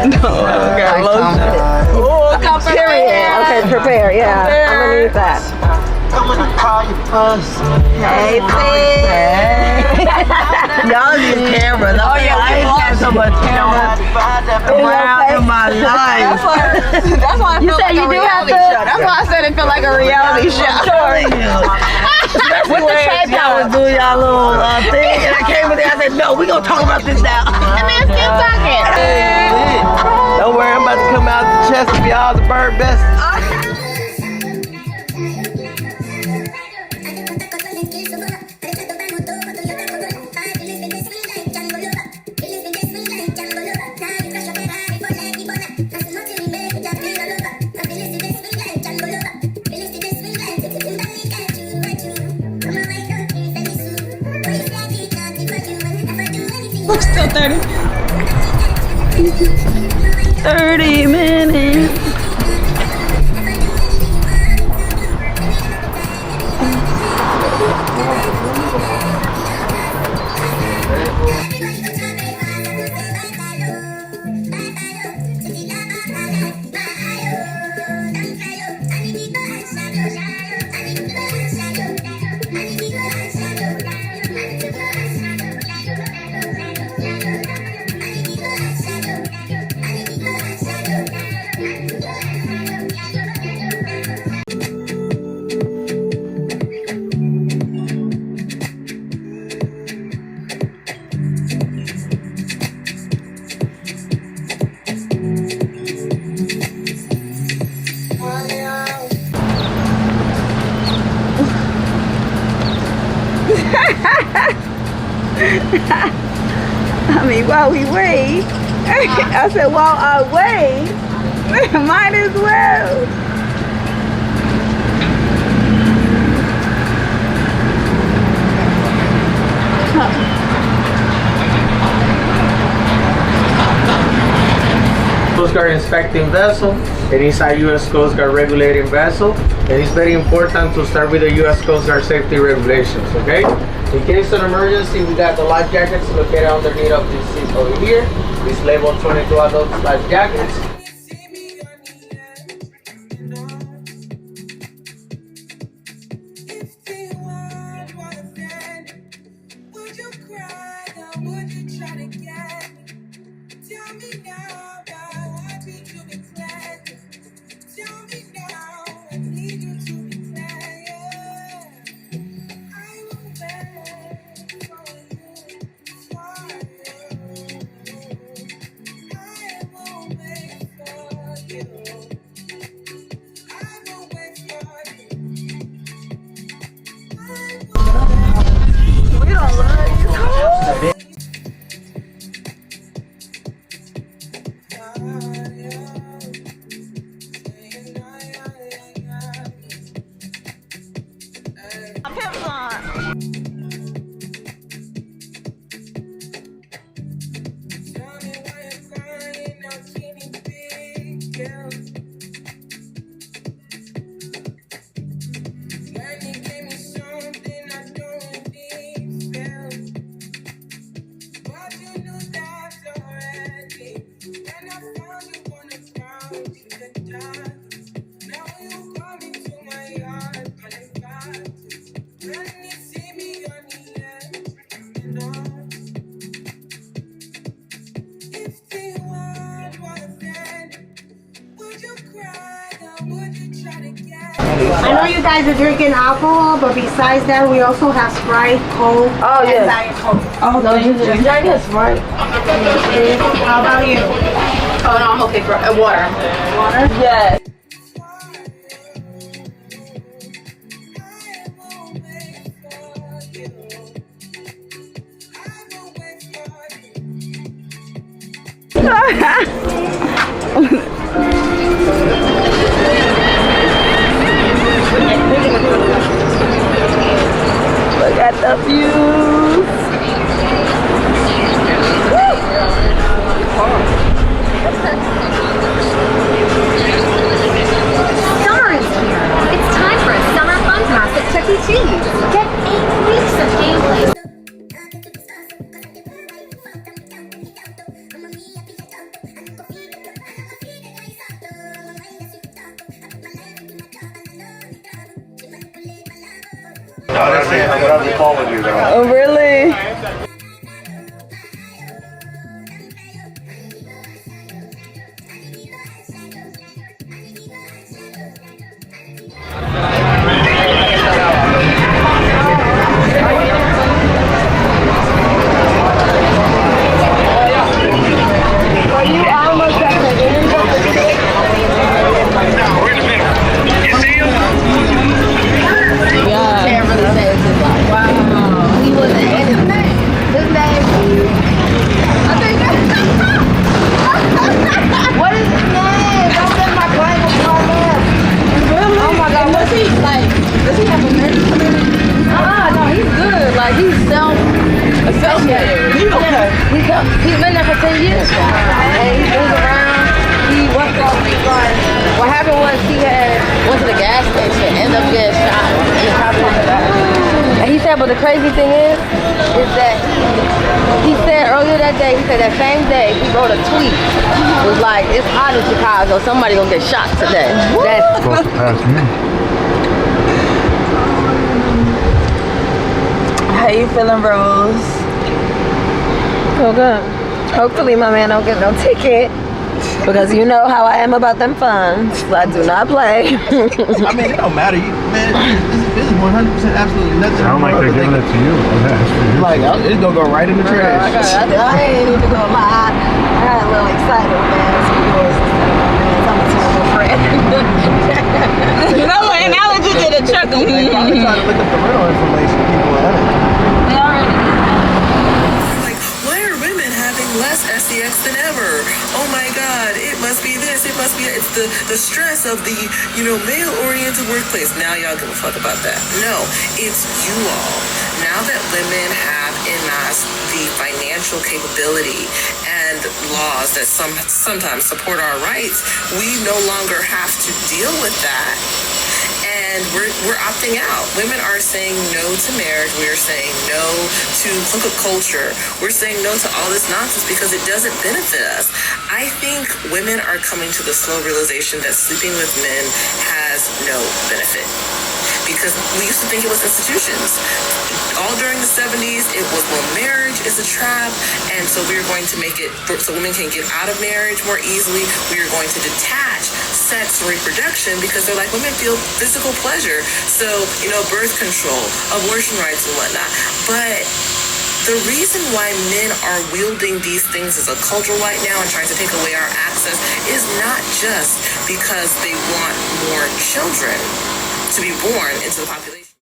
Okay, lotion. Oh, Period. Okay, prepare. Yeah, I'm gonna need that. Hey, y'all need cameras. Oh yeah, I ain't had so much cameras around in my life. That's why I You feel said like you a do have reality to. show. That's why I said it felt like a reality show. With the trade y'all was doing y'all little thing, and I came in there. I said, "No, we gonna talk about this now." And then still talking. Hey, don't worry, I'm about to come out the chest of y'all the bird best. Still 30. 30 minutes. I mean, while we wait, I said, while I wait, might as well. Coast Guard inspecting vessel. It is a U.S. Coast Guard regulating vessel. It is very important to start with the U.S. Coast Guard safety regulations, okay? In case of emergency, we got the life jackets located underneath of this seat over here. This label 22 adult life jackets. I know you guys are drinking alcohol, but besides that, we also have Sprite, Coke, and Diet Coke. Oh, no, you just drink this, right? How about you? Oh no, I'm okay for water. Water? Yes. Look at the views. Summer is here. It's time for a summer fun pass at Chuck E. Cheese. Get 8 weeks of gameplay. Oh, really? He's been there for 10 years. And he moves around. He worked on what happened was he went to the gas station, ended up getting shot in the car parking lot. And he said, but the crazy thing is that he said earlier that day, he said that same day he wrote a tweet. It was like, it's hot in Chicago, somebody gonna get shot today. That's me. How you feeling, Rose? Feel good. Hopefully my man don't get no ticket. Because you know how I am about them funds. I do not play. I mean, it don't matter. Man, this is 100% absolutely nothing. Sound like they're giving it to you. Like, it's gonna go right in the trash. I ain't even gonna lie. I got a little excited, man. I'm a terrible friend. No analogy did a chuckle. They probably trying to look up the rental information people at it. They already Why are women having less SEX than ever? Oh my God, it must be this, it must be that. It's the stress of the, male-oriented workplace. Now y'all give a fuck about that. No, it's you all. Now that women have en masse the financial capability and laws that sometimes support our rights, we no longer have to deal with that. And we're opting out. Women are saying no to marriage. We are saying no to hookup culture. We're saying no to all this nonsense because it doesn't benefit us. I think women are coming to the slow realization that sleeping with men has no benefit. Because we used to think it was institutions. All during the 70s, it was, well, marriage is a trap, and so we're going to make it so women can get out of marriage more easily. We are going to detach sex and reproduction because they're like, women feel physical pleasure. So, birth control, abortion rights and whatnot. But the reason why men are wielding these things as a culture right now and trying to take away our access is not just because they want more children to be born into the population.